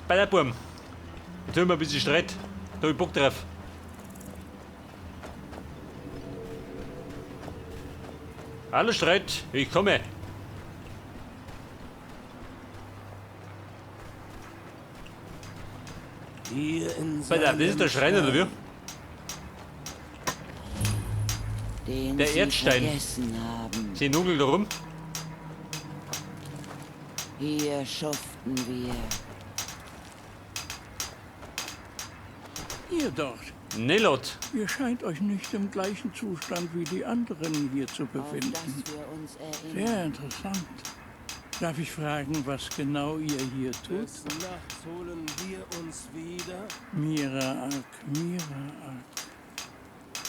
Bei der Burm. Jetzt haben wir ein bisschen Streit. Da hab ich Bock drauf. Hallo Streit, ich komme. Hier in Das ist der Schreiner, oder wie? Den Der Sie Erdstein. vergessen haben. Sie nugelt da rum. Hier schuften wir. Ihr dort. Nelot. Ihr scheint euch nicht im gleichen Zustand wie die anderen hier zu Auf befinden. das wir uns erinnern. Sehr interessant. Darf ich fragen, was genau ihr hier tut? Des Nachts holen wir uns wieder. Miraak, Miraak.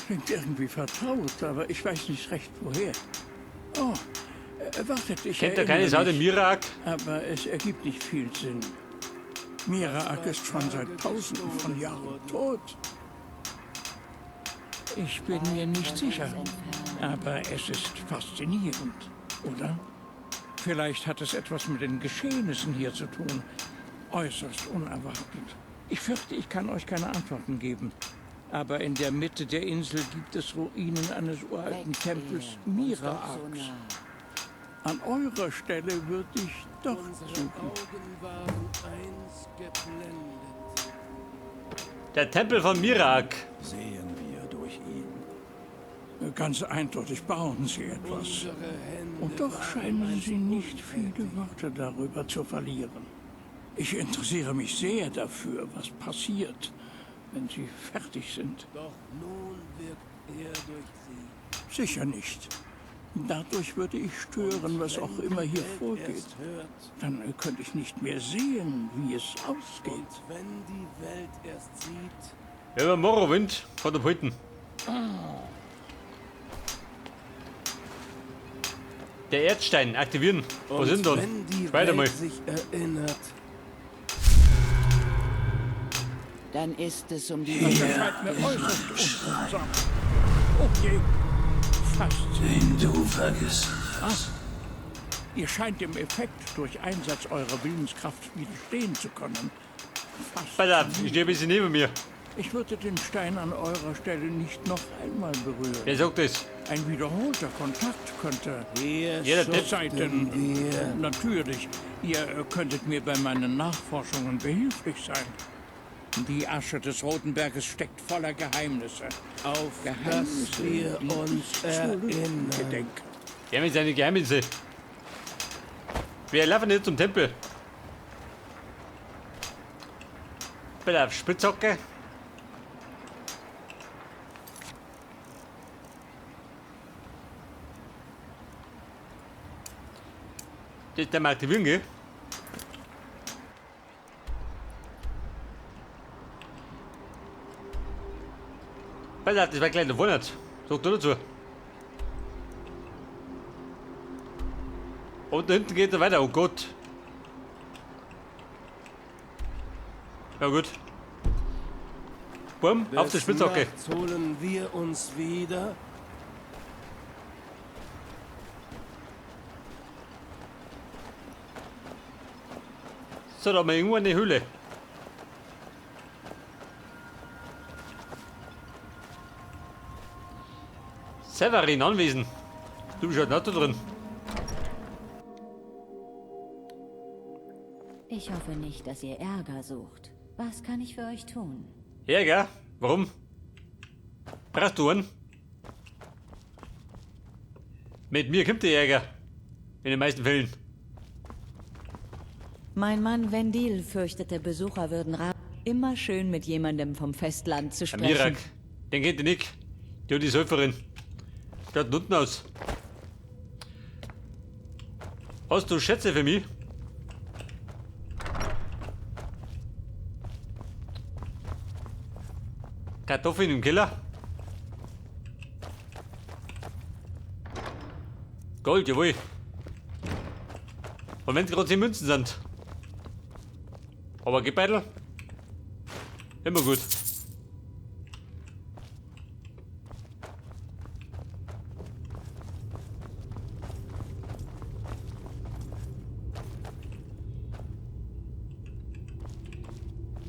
Klingt irgendwie vertraut, aber ich weiß nicht recht woher. Oh, wartet, ich Kennt ihr erinnere keine Sau, den mich. Mirak? Aber es ergibt nicht viel Sinn. Miraak ist schon seit Tausenden von Jahren tot. Ich bin mir nicht sicher, aber es ist faszinierend, oder? Vielleicht hat es etwas mit den Geschehnissen hier zu tun. Äußerst unerwartet. Ich fürchte, ich kann euch keine Antworten geben. Aber in der Mitte der Insel gibt es Ruinen eines uralten Tempels Miraaks. An eurer Stelle würde ich doch Unsere suchen. Augen waren einst geblendet. Der Tempel von Mirak. Sehen wir durch ihn. Ganz eindeutig bauen sie etwas. Unsere Hände Und doch waren scheinen einst sie nicht viele untätig. Worte darüber zu verlieren. Ich interessiere mich sehr dafür, was passiert, wenn sie fertig sind. Doch nun wirkt er durch sie. Sicher nicht. Dadurch würde ich stören, was auch immer hier vorgeht. Erst hört, Dann könnte ich nicht mehr sehen, wie es ausgeht. und wenn die Welt erst sieht, Ja, aber Morrowind kann er halten. Der Erdstein aktivieren. Was und sind da? wenn die Weiter mal. Welt sich erinnert, Dann ist es um die Das erscheint mir äußerst unwirksam. Okay, fast. Den du vergessen hast. Ihr scheint dem Effekt durch Einsatz eurer Willenskraft widerstehen zu können. Fast. Alter, ich stehe ein bisschen neben mir. Ich würde den Stein an eurer Stelle nicht noch einmal berühren. Wer sagt das? Ein wiederholter Kontakt könnte. hier Jeder Tipp. Es sei denn, natürlich, ihr könntet mir bei meinen Nachforschungen behilflich sein. Die Asche des Roten Berges steckt voller Geheimnisse. auf Geheimnisse, dass wir die uns ich zu erinnern. gedenke. Der mit seinen Geheimnisse. Wir laufen jetzt zum Tempel. Bitte auf Spitzhacke. Das ist der mal aktivieren, gell? Alter, das war gleich der Monat. Sag du dazu. Und da hinten geht er weiter, oh Gott. Ja gut. Bumm, auf die Des Spitzhacke. Nachts holen wir uns wieder. So, da haben wir irgendwo eine Höhle. Severin, anwesend. Du bist halt nicht da drin. Ich hoffe nicht, dass ihr Ärger sucht. Was kann ich für euch tun? Ja, gell? Warum? Brauchst du einen? Mit mir kommt der Jäger. In den meisten Fällen. Mein Mann Vendil fürchtete, Besucher würden immer schön mit jemandem vom Festland zu Am sprechen. Irak. Den kennt ihr nicht. Die hat die Säuferin. Schaut unten aus. Hast du Schätze für mich? Kartoffeln im Keller? Gold, jawohl. Und wenn es gerade 10 Münzen sind. Aber Gebeitel? Immer gut.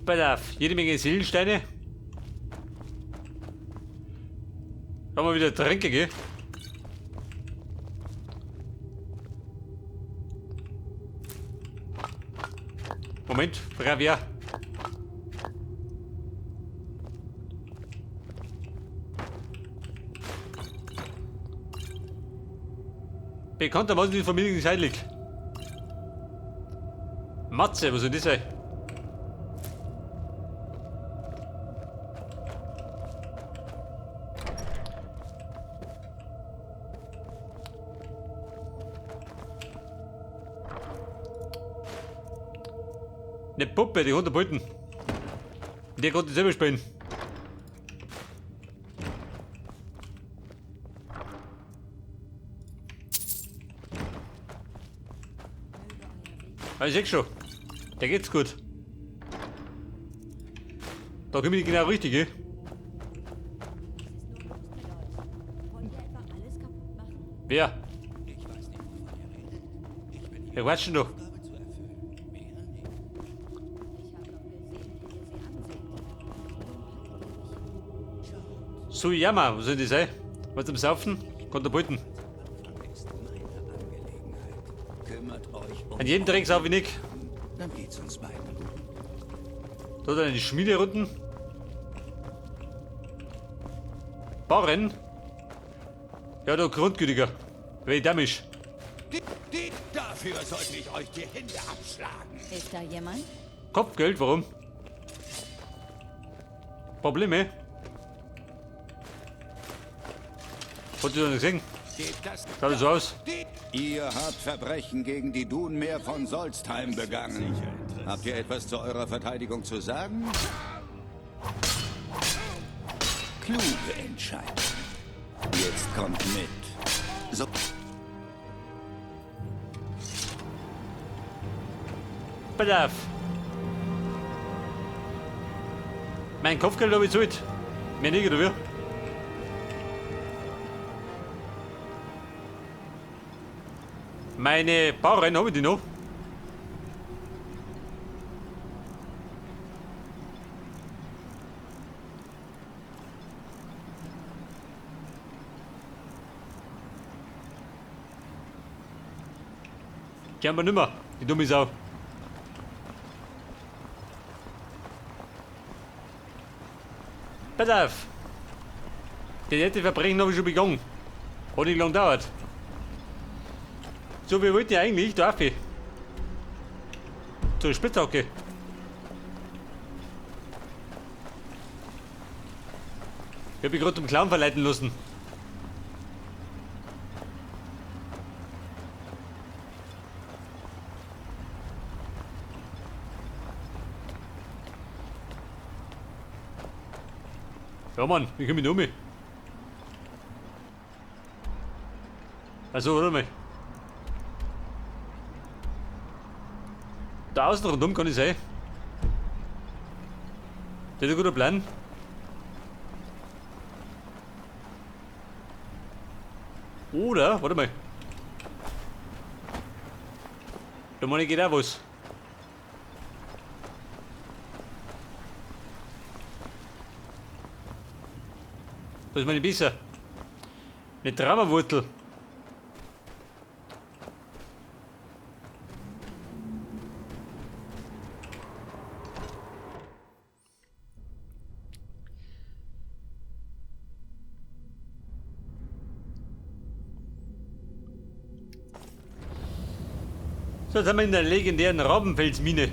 Pass auf, jede Menge Seelensteine. Kann man wieder Tränke, gell? Moment, Braviar. Bekanntermaßen die Familie nicht heilig. Matze, was soll das sein? Eine Puppe, die 100 Bolten. Der konnte selber spielen. Ich sehe schon. Der geht's gut. Da komme ich genau richtig, gell? Wer? Wer quatscht denn da? So jammer, was soll das sein? Was zum Saufen? Konterbolten. Kümmert euch um. An jeden Dreck saufe ich nicht. Dann geht's uns beiden gut. Da hat er eine Schmiede unten. Barren? Ja, da grundgültiger. Wer da ist. Dafür sollte ich euch die Hände abschlagen. Ist da jemand? Kopfgeld, warum? Probleme? Hat ihr noch nicht gesehen? Gebt das. Schaut das so aus? Ihr habt Verbrechen gegen die Dunmeer von Solstheim begangen. Habt ihr etwas zu eurer Verteidigung zu sagen? Kluge Entscheidung. Jetzt kommt mit. So. Pass auf. Mein Kopfgeld habe ich zahlt. Mehr nicht, oder wie? Meine Bauern habe ich die noch. Die haben wir nimmer, die dumme Sau. Pass auf. Die letzte Verbrechen habe ich schon begangen. Hat nicht lang gedauert. So, wir wollten ja eigentlich da auf. Zur Spitzhacke. Ich hab mich gerade zum Clown verleiten lassen. Ja Mann, wie komm ich noch mit? Also, warte mal. Da außen rundum kann ich sein. Das ist ein guter Plan. Oder, warte mal. Da meine ich geht auch was. Was ist meine besser? Eine Traumawurzel. So, jetzt sind wir in der legendären Rabenfelsmine.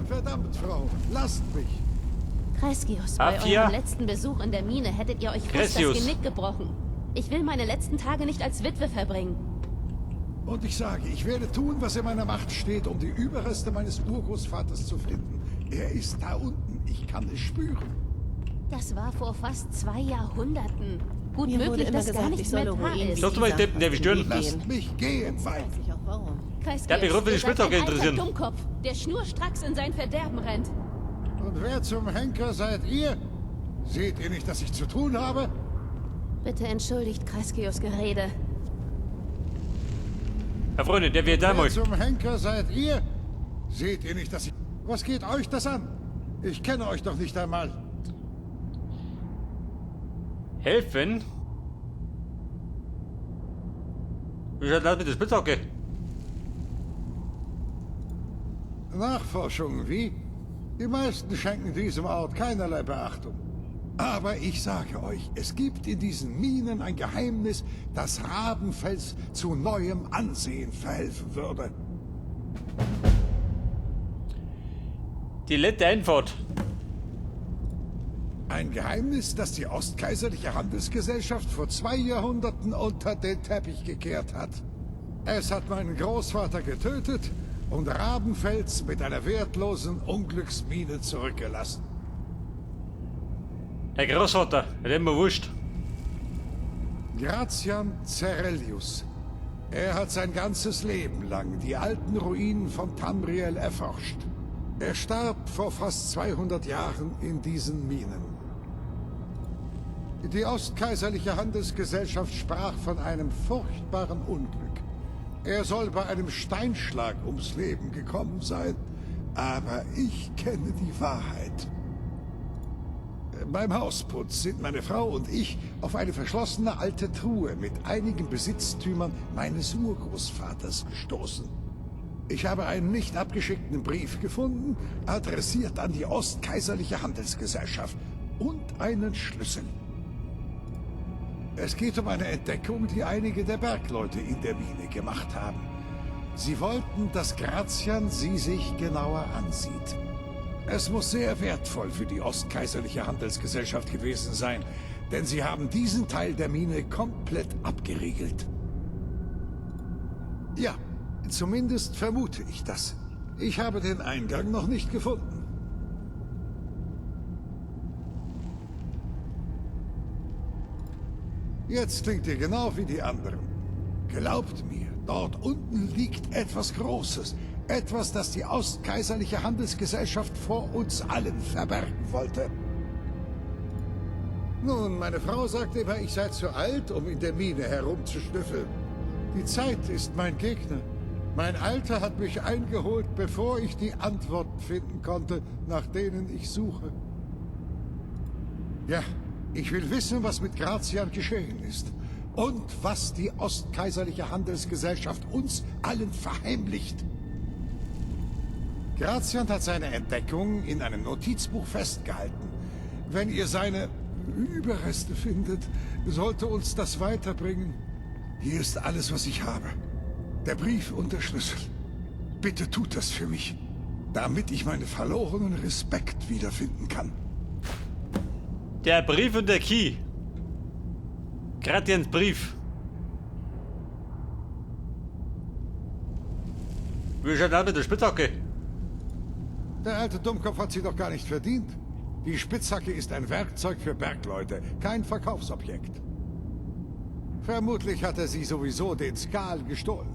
Verdammt, Frau, lasst mich. Kreskius, bei Afia. eurem letzten Besuch in der Mine hättet ihr euch fast Kreskius. das Genick gebrochen. Ich will meine letzten Tage nicht als Witwe verbringen. Und ich sage, ich werde tun, was in meiner Macht steht, um die Überreste meines Urgroßvaters zu finden. Er ist da unten, ich kann es spüren. Das war vor fast 2 Jahrhunderten. Gut Mir wurde möglich, immer dass gar gesagt, nichts ich soll mehr da Ruinen ist. Sag doch mal, ich Deppen, der will stören. Lasst mich gehen, Weib. Weiß ich auch warum. Kreskius, Der hat mich rund für die ihr seid Splittocke ein alter interessieren. Dummkopf, der schnurstracks in sein Verderben rennt. Und wer zum Henker seid ihr? Seht ihr nicht, dass ich zu tun habe? Bitte entschuldigt Kreskius Gerede. Herr Freunde, der wird da Wer mal. zum Henker seid ihr? Seht ihr nicht, dass ich... Was geht euch das an? Ich kenne euch doch nicht einmal. Helfen? Wie schaut das mit der Spitzhacke? Nachforschungen wie? Die meisten schenken diesem Ort keinerlei Beachtung. Aber ich sage euch, es gibt in diesen Minen ein Geheimnis, das Rabenfels zu neuem Ansehen verhelfen würde. Die letzte Einfahrt. Ein Geheimnis, das die Ostkaiserliche Handelsgesellschaft vor 2 Jahrhunderten unter den Teppich gekehrt hat. Es hat meinen Großvater getötet und Rabenfels mit einer wertlosen Unglücksmine zurückgelassen. Der Großvater, der mir wurscht. Gratian Cerellius. Er hat sein ganzes Leben lang die alten Ruinen von Tamriel erforscht. Er starb vor fast 200 Jahren in diesen Minen. Die Ostkaiserliche Handelsgesellschaft sprach von einem furchtbaren Unglück. Er soll bei einem Steinschlag ums Leben gekommen sein, aber ich kenne die Wahrheit. Beim Hausputz sind meine Frau und ich auf eine verschlossene alte Truhe mit einigen Besitztümern meines Urgroßvaters gestoßen. Ich habe einen nicht abgeschickten Brief gefunden, adressiert an die Ostkaiserliche Handelsgesellschaft, und einen Schlüssel. Es geht um eine Entdeckung, die einige der Bergleute in der Mine gemacht haben. Sie wollten, dass Gratian sie sich genauer ansieht. Es muss sehr wertvoll für die Ostkaiserliche Handelsgesellschaft gewesen sein, denn sie haben diesen Teil der Mine komplett abgeriegelt. Ja, zumindest vermute ich das. Ich habe den Eingang noch nicht gefunden. Jetzt klingt ihr genau wie die anderen. Glaubt mir, dort unten liegt etwas Großes. Etwas, das die Ostkaiserliche Handelsgesellschaft vor uns allen verbergen wollte. Nun, meine Frau sagt immer, ich sei zu alt, um in der Mine herumzuschnüffeln. Die Zeit ist mein Gegner. Mein Alter hat mich eingeholt, bevor ich die Antworten finden konnte, nach denen ich suche. Ja, ich will wissen, was mit Gratian geschehen ist. Und was die Ostkaiserliche Handelsgesellschaft uns allen verheimlicht. Gratian hat seine Entdeckung in einem Notizbuch festgehalten. Wenn ihr seine Überreste findet, sollte uns das weiterbringen. Hier ist alles, was ich habe. Der Brief und der Schlüssel. Bitte tut das für mich, damit ich meinen verlorenen Respekt wiederfinden kann. Der Brief und der Key. Gratians Brief. Wie schaut das mit der Spitzhacke? Der alte Dummkopf hat sie doch gar nicht verdient. Die Spitzhacke ist ein Werkzeug für Bergleute, kein Verkaufsobjekt. Vermutlich hat er sie sowieso den Skal gestohlen.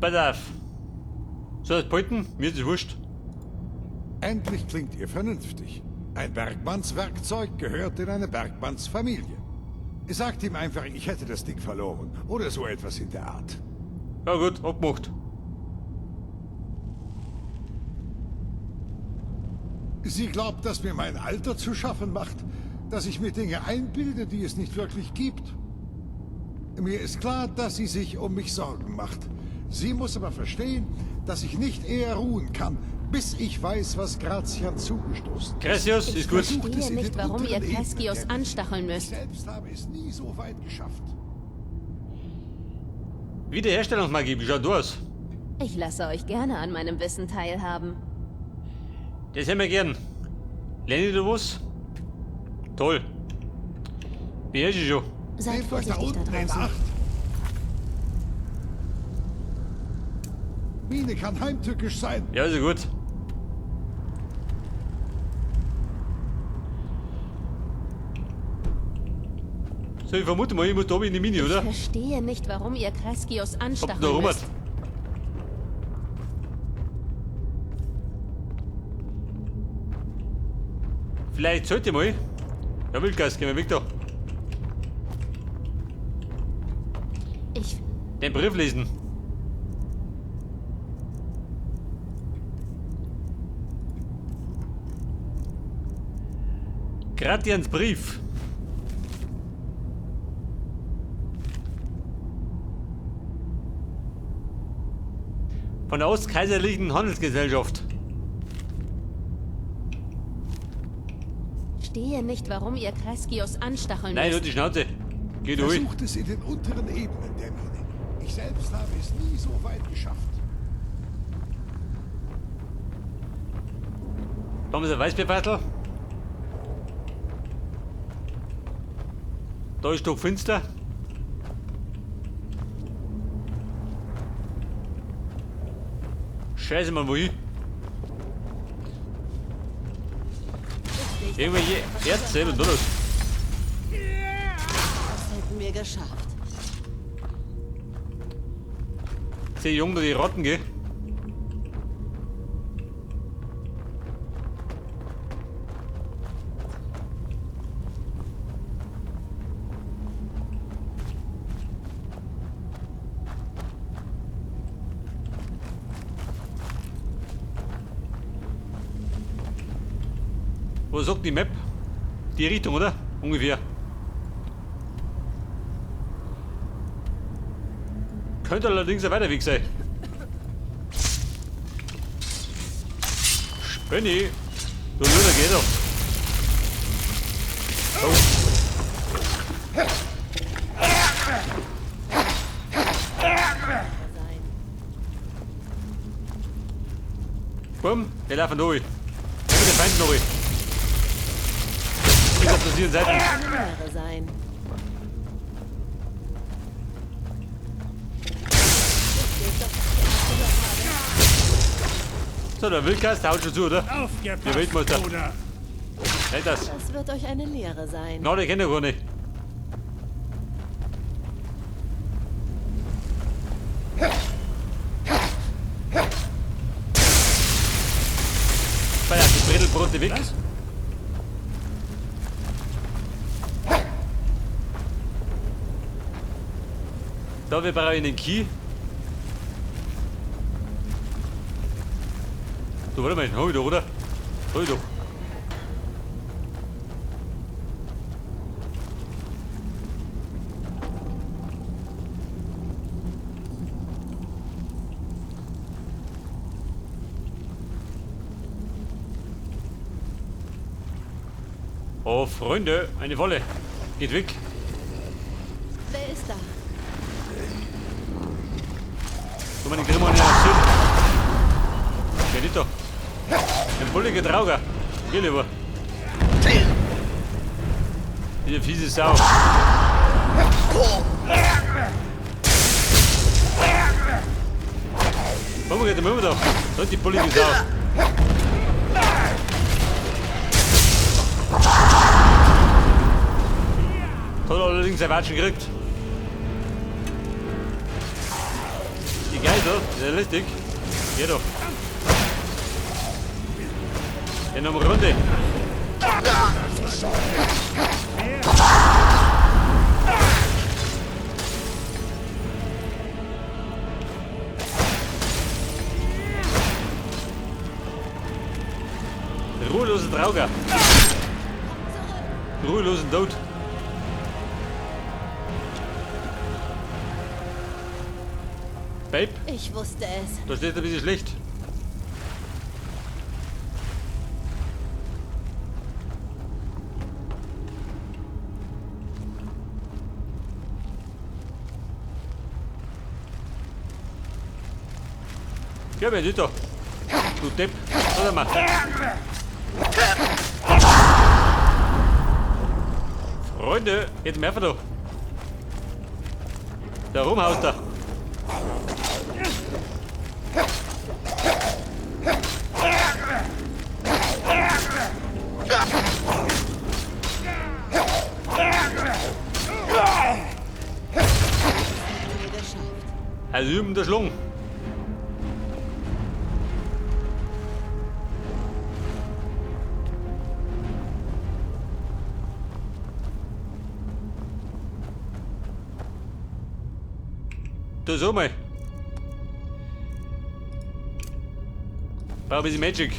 Pass auf. Soll es behalten? Mir ist es wurscht. Endlich klingt ihr vernünftig. Ein Bergmannswerkzeug gehört in eine Bergmannsfamilie. Sagt ihm einfach, ich hätte das Ding verloren. Oder so etwas in der Art. Ja gut, abgemacht. Sie glaubt, dass mir mein Alter zu schaffen macht, dass ich mir Dinge einbilde, die es nicht wirklich gibt. Mir ist klar, dass sie sich um mich Sorgen macht. Sie muss aber verstehen, dass ich nicht eher ruhen kann, bis ich weiß, was Gratian zugestoßen ist. Gracios, ist gut. Ich verstehe nicht, warum ihr Kreskios anstacheln Ich müsst. selbst habe es nie so weit geschafft. Wiederherstellungsmagie, wie schaut das aus? Ich lasse euch gerne an meinem Wissen teilhaben. Das hätten wir gern. Lerne du was? Toll. Beherrsche ich schon. Seid Nehmt euch da vorsichtig da unten in draußen. Acht. Mine kann heimtückisch sein. Ja, also gut. So, ich vermute mal, ich muss da oben in die Mini, Ich oder? verstehe nicht, warum ihr Kreskios Kommt da anstacheln rum. müsst. Vielleicht sollte ich mal Ja, Wildgeist, geh mal weg da. Ich... Den Brief lesen. Gratians Brief. Von der Ostkaiserlichen Handelsgesellschaft. Verstehe nicht, warum ihr Kreskios anstacheln Nein, müsst. nur die Schnauze. Geh durch. Versucht es in den unteren Ebenen der Mine. Ich selbst habe es nie so weit geschafft. Da haben wir ein Weißbierbattel. Da ist doch finster. Scheiße, Mann, wohin? Irgendwelche Erze und alles. Das hätten wir geschafft. Seh jung da die Ratten, gell? Wo sagt die Map? Die Richtung, oder? Ungefähr. Könnte allerdings ein weiter Weg sein. Spinni! Du Lüder, geh doch! Bumm, wir laufen durch. Mit den Feinden durch. Ich auf der sieben Seiten. Wäre sein. So, der Wildgeist, der haut schon zu, oder? Aufgepasst, Der Wildmeister. Bruder. Halt das. Das wird euch eine Lehre sein. Na, den kennt er gar nicht. Bei der Brettelbrote weg. Was? Da wir brauchen den Key. So, warte mal, hol ich doch, oder? Hol ich doch. Oh, Freunde, eine Wolle. Geht weg. Wer ist da? So, meine Grimme an den Sinn. Geh nicht da. Ein bulliger Trauger. Geh lieber. Diese fiese Sau. Warum geht der Müll da? Da ist die bullige Sau. Hat allerdings ein Watschen gekriegt. Die Geiser, ist ja lustig. Geh doch. Geh noch eine Runde. Ruheloser Trauger. Ruhelosen Tod. Babe, Ich wusste es. da steht ein bisschen schlecht. Ja, wer ist da? Du Depp. Warte mal. Freunde, jetzt mehr da. Da rumhaust da. Also üben der Schlung. Du so mal. Brauch ein bisschen Magic.